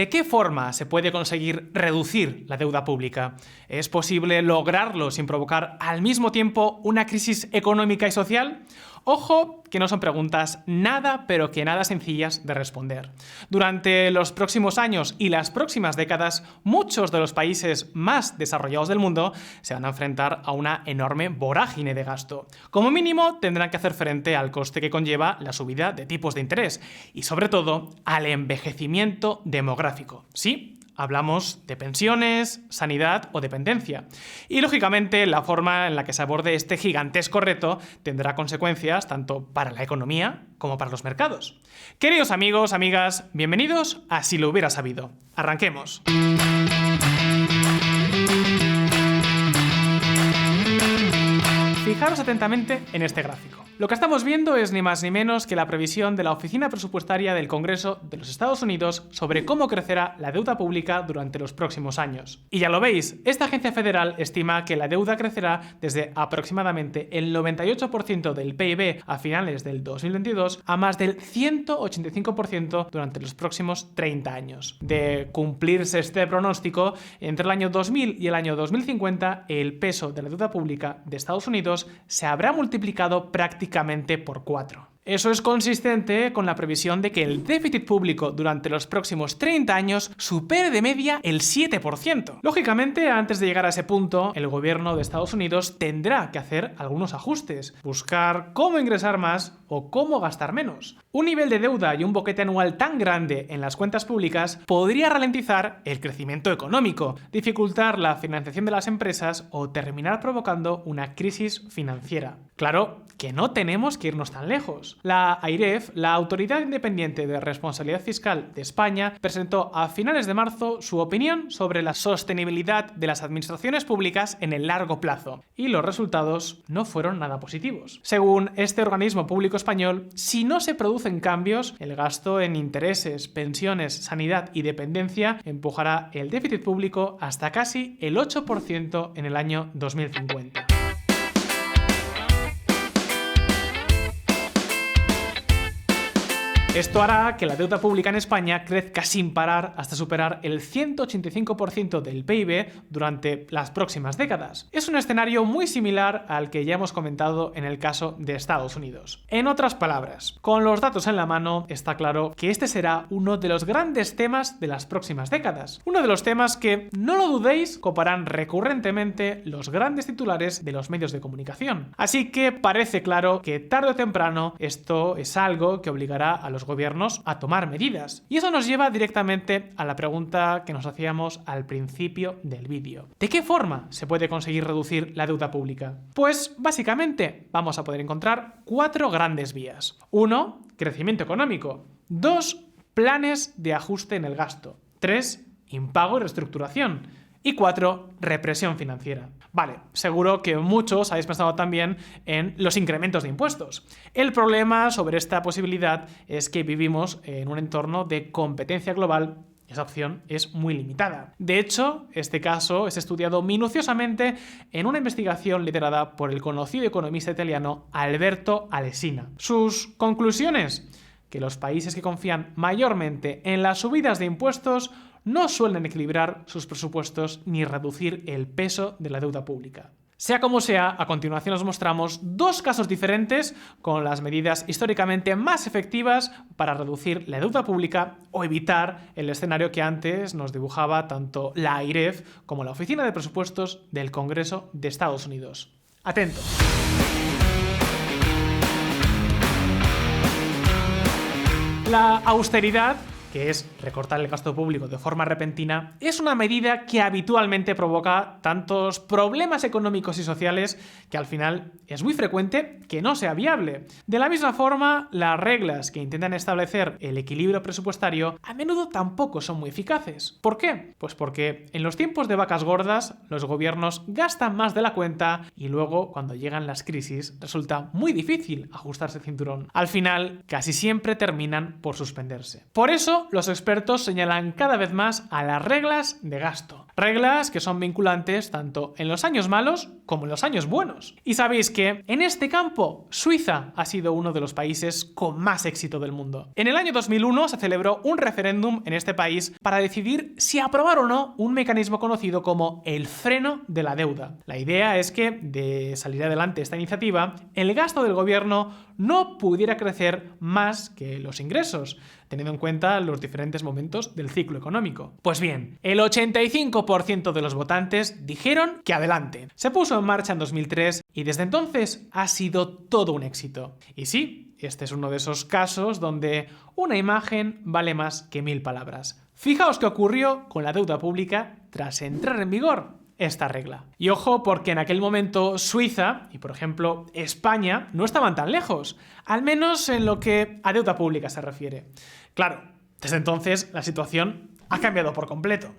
¿De qué forma se puede conseguir reducir la deuda pública? ¿Es posible lograrlo sin provocar al mismo tiempo una crisis económica y social? Ojo, que no son preguntas nada, pero que nada sencillas de responder. Durante los próximos años y las próximas décadas, muchos de los países más desarrollados del mundo se van a enfrentar a una enorme vorágine de gasto. Como mínimo, tendrán que hacer frente al coste que conlleva la subida de tipos de interés y, sobre todo, al envejecimiento demográfico. Sí, hablamos de pensiones, sanidad o dependencia. Y, lógicamente, la forma en la que se aborde este gigantesco reto tendrá consecuencias tanto para la economía como para los mercados. Queridos amigos, amigas, bienvenidos a Si lo hubiera sabido. Arranquemos. Fijaros atentamente en este gráfico. Lo que estamos viendo es ni más ni menos que la previsión de la Oficina Presupuestaria del Congreso de los Estados Unidos sobre cómo crecerá la deuda pública durante los próximos años. Y ya lo veis, esta agencia federal estima que la deuda crecerá desde aproximadamente el 98% del PIB a finales del 2022 a más del 185% durante los próximos 30 años. De cumplirse este pronóstico, entre el año 2000 y el año 2050, el peso de la deuda pública de Estados Unidos se habrá multiplicado prácticamente por 4. Eso es consistente con la previsión de que el déficit público durante los próximos 30 años supere de media el 7%. Lógicamente, antes de llegar a ese punto, el gobierno de Estados Unidos tendrá que hacer algunos ajustes, buscar cómo ingresar más o cómo gastar menos. Un nivel de deuda y un boquete anual tan grande en las cuentas públicas podría ralentizar el crecimiento económico, dificultar la financiación de las empresas o terminar provocando una crisis financiera. Claro que no tenemos que irnos tan lejos. La AIREF, la Autoridad Independiente de Responsabilidad Fiscal de España, presentó a finales de marzo su opinión sobre la sostenibilidad de las administraciones públicas en el largo plazo, y los resultados no fueron nada positivos. Según este organismo público español, si no se producen cambios, el gasto en intereses, pensiones, sanidad y dependencia empujará el déficit público hasta casi el 8% en el año 2050. Esto hará que la deuda pública en España crezca sin parar hasta superar el 185% del PIB durante las próximas décadas. Es un escenario muy similar al que ya hemos comentado en el caso de Estados Unidos. En otras palabras, con los datos en la mano, está claro que este será uno de los grandes temas de las próximas décadas. Uno de los temas que, no lo dudéis, coparán recurrentemente los grandes titulares de los medios de comunicación. Así que parece claro que tarde o temprano esto es algo que obligará a los gobiernos a tomar medidas. Y eso nos lleva directamente a la pregunta que nos hacíamos al principio del vídeo. ¿De qué forma se puede conseguir reducir la deuda pública? Pues básicamente vamos a poder encontrar 4 grandes vías. 1. Crecimiento económico. 2. Planes de ajuste en el gasto. 3. Impago y reestructuración. Y 4. Represión financiera. Vale, seguro que muchos habéis pensado también en los incrementos de impuestos. El problema sobre esta posibilidad es que vivimos en un entorno de competencia global. Esa opción es muy limitada. De hecho, este caso es estudiado minuciosamente en una investigación liderada por el conocido economista italiano Alberto Alesina. Sus conclusiones: que los países que confían mayormente en las subidas de impuestos no suelen equilibrar sus presupuestos ni reducir el peso de la deuda pública. Sea como sea, a continuación os mostramos 2 casos diferentes con las medidas históricamente más efectivas para reducir la deuda pública o evitar el escenario que antes nos dibujaba tanto la AIREF como la Oficina de Presupuestos del Congreso de Estados Unidos. Atentos. La austeridad, que es recortar el gasto público de forma repentina, es una medida que habitualmente provoca tantos problemas económicos y sociales que al final es muy frecuente que no sea viable. De la misma forma, las reglas que intentan establecer el equilibrio presupuestario a menudo tampoco son muy eficaces. ¿Por qué? Pues porque en los tiempos de vacas gordas los gobiernos gastan más de la cuenta y luego, cuando llegan las crisis, resulta muy difícil ajustarse el cinturón. Al final, casi siempre terminan por suspenderse. Por eso, eso, los expertos señalan cada vez más a las reglas de gasto. Reglas que son vinculantes tanto en los años malos como en los años buenos. Y sabéis que en este campo Suiza ha sido uno de los países con más éxito del mundo. En el año 2001 se celebró un referéndum en este país para decidir si aprobar o no un mecanismo conocido como el freno de la deuda. La idea es que, de salir adelante esta iniciativa, el gasto del gobierno no pudiera crecer más que los ingresos, teniendo en cuenta los diferentes momentos del ciclo económico. Pues bien, el 85% de los votantes dijeron que adelante. Se puso en marcha en 2003 y desde entonces ha sido todo un éxito. Y sí, este es uno de esos casos donde una imagen vale más que 1000 palabras. Fijaos qué ocurrió con la deuda pública tras entrar en vigor esta regla. Y ojo, porque en aquel momento Suiza y, por ejemplo, España no estaban tan lejos, al menos en lo que a deuda pública se refiere. Claro, desde entonces la situación ha cambiado por completo.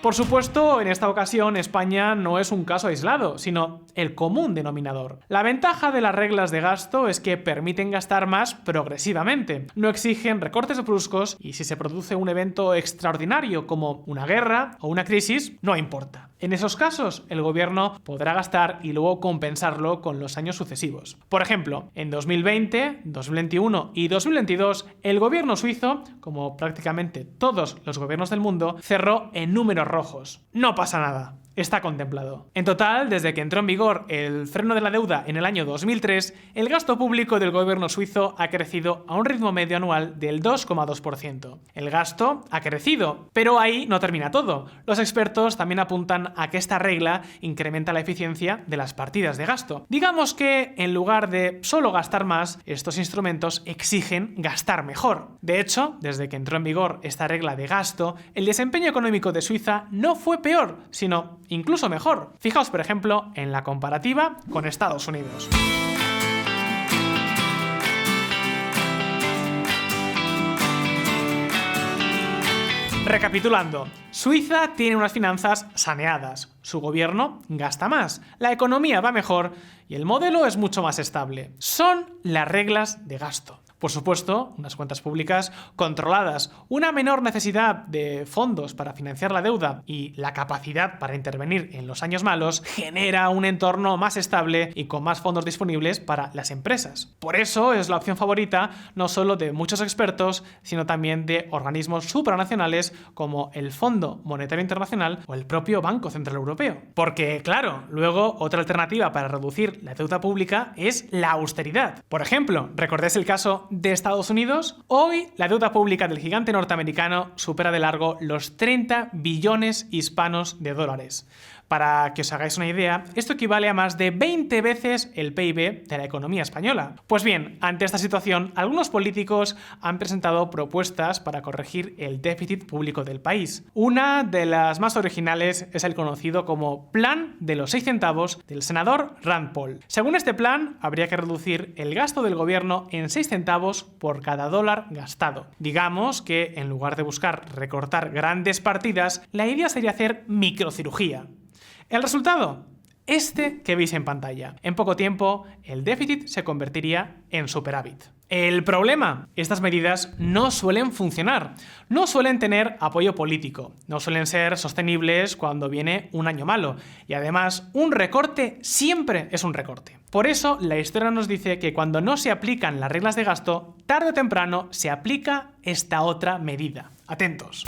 Por supuesto, en esta ocasión España no es un caso aislado, sino el común denominador. La ventaja de las reglas de gasto es que permiten gastar más progresivamente, no exigen recortes bruscos y si se produce un evento extraordinario como una guerra o una crisis, no importa. En esos casos, el gobierno podrá gastar y luego compensarlo con los años sucesivos. Por ejemplo, en 2020, 2021 y 2022, el gobierno suizo, como prácticamente todos los gobiernos del mundo, cerró en números rojos. No pasa nada. Está contemplado. En total, desde que entró en vigor el freno de la deuda en el año 2003, el gasto público del gobierno suizo ha crecido a un ritmo medio anual del 2,2%. El gasto ha crecido, pero ahí no termina todo. Los expertos también apuntan a que esta regla incrementa la eficiencia de las partidas de gasto. Digamos que, en lugar de solo gastar más, estos instrumentos exigen gastar mejor. De hecho, desde que entró en vigor esta regla de gasto, el desempeño económico de Suiza no fue peor, sino incluso mejor. Fijaos, por ejemplo, en la comparativa con Estados Unidos. Recapitulando, Suiza tiene unas finanzas saneadas, su gobierno gasta más, la economía va mejor y el modelo es mucho más estable. Son las reglas de gasto. Por supuesto, unas cuentas públicas controladas, una menor necesidad de fondos para financiar la deuda y la capacidad para intervenir en los años malos genera un entorno más estable y con más fondos disponibles para las empresas. Por eso es la opción favorita no solo de muchos expertos, sino también de organismos supranacionales como el Fondo Monetario Internacional o el propio Banco Central Europeo. Porque, claro, luego otra alternativa para reducir la deuda pública es la austeridad. Por ejemplo, ¿recordáis el caso de Estados Unidos? Hoy la deuda pública del gigante norteamericano supera de largo los 30 billones hispanos de dólares. Para que os hagáis una idea, esto equivale a más de 20 veces el PIB de la economía española. Pues bien, ante esta situación, algunos políticos han presentado propuestas para corregir el déficit público del país. Una de las más originales es el conocido como Plan de los 6 centavos del senador Rand Paul. Según este plan, habría que reducir el gasto del gobierno en 6 centavos por cada dólar gastado. Digamos que, en lugar de buscar recortar grandes partidas, la idea sería hacer microcirugía. ¿El resultado? Este que veis en pantalla. En poco tiempo, el déficit se convertiría en superávit. El problema, estas medidas no suelen funcionar, no suelen tener apoyo político, no suelen ser sostenibles cuando viene un año malo y además un recorte siempre es un recorte. Por eso la historia nos dice que cuando no se aplican las reglas de gasto, tarde o temprano se aplica esta otra medida. Atentos.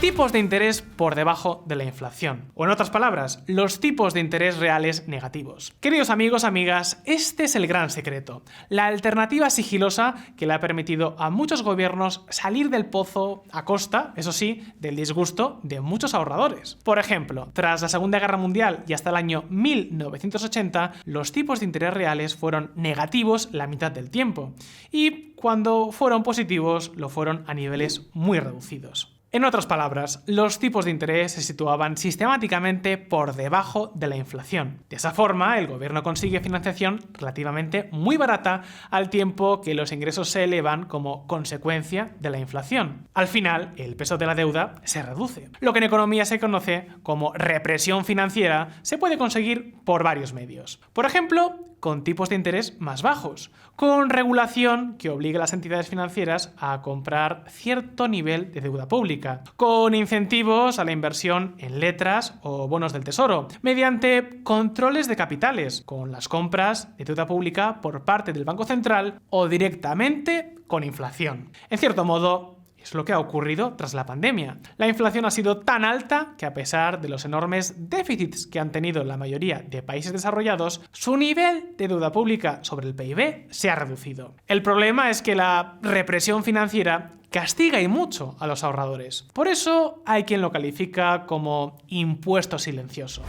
Tipos de interés por debajo de la inflación. O en otras palabras, los tipos de interés reales negativos. Queridos amigos, amigas, este es el gran secreto. La alternativa sigilosa que le ha permitido a muchos gobiernos salir del pozo a costa, eso sí, del disgusto de muchos ahorradores. Por ejemplo, tras la Segunda Guerra Mundial y hasta el año 1980, los tipos de interés reales fueron negativos la mitad del tiempo. Y cuando fueron positivos, lo fueron a niveles muy reducidos. En otras palabras, los tipos de interés se situaban sistemáticamente por debajo de la inflación. De esa forma, el gobierno consigue financiación relativamente muy barata al tiempo que los ingresos se elevan como consecuencia de la inflación. Al final, el peso de la deuda se reduce. Lo que en economía se conoce como represión financiera se puede conseguir por varios medios. Por ejemplo, con tipos de interés más bajos, con regulación que obligue a las entidades financieras a comprar cierto nivel de deuda pública, con incentivos a la inversión en letras o bonos del tesoro, mediante controles de capitales, con las compras de deuda pública por parte del Banco Central o directamente con inflación. En cierto modo, es lo que ha ocurrido tras la pandemia. La inflación ha sido tan alta que, a pesar de los enormes déficits que han tenido la mayoría de países desarrollados, su nivel de deuda pública sobre el PIB se ha reducido. El problema es que la represión financiera castiga y mucho a los ahorradores. Por eso hay quien lo califica como impuesto silencioso.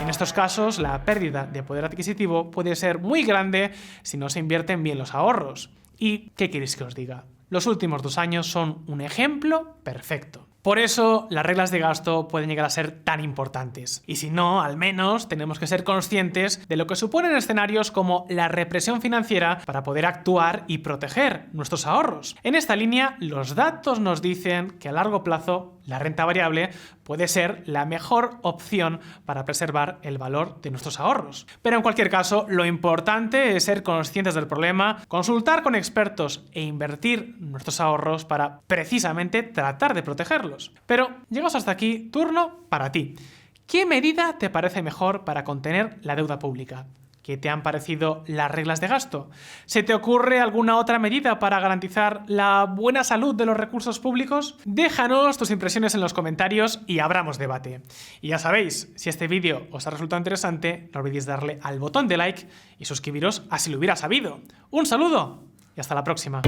En estos casos, la pérdida de poder adquisitivo puede ser muy grande si no se invierten bien los ahorros. ¿Y qué queréis que os diga? Los últimos 2 años son un ejemplo perfecto. Por eso, las reglas de gasto pueden llegar a ser tan importantes. Y si no, al menos tenemos que ser conscientes de lo que suponen escenarios como la represión financiera para poder actuar y proteger nuestros ahorros. En esta línea, los datos nos dicen que a largo plazo la renta variable puede ser la mejor opción para preservar el valor de nuestros ahorros. Pero en cualquier caso, lo importante es ser conscientes del problema, consultar con expertos e invertir nuestros ahorros para precisamente tratar de protegerlos. Pero, llegados hasta aquí, turno para ti. ¿Qué medida te parece mejor para contener la deuda pública? ¿Qué te han parecido las reglas de gasto? ¿Se te ocurre alguna otra medida para garantizar la buena salud de los recursos públicos? Déjanos tus impresiones en los comentarios y abramos debate. Y ya sabéis, si este vídeo os ha resultado interesante, no olvidéis darle al botón de like y suscribiros a Si lo hubiera sabido. Un saludo y hasta la próxima.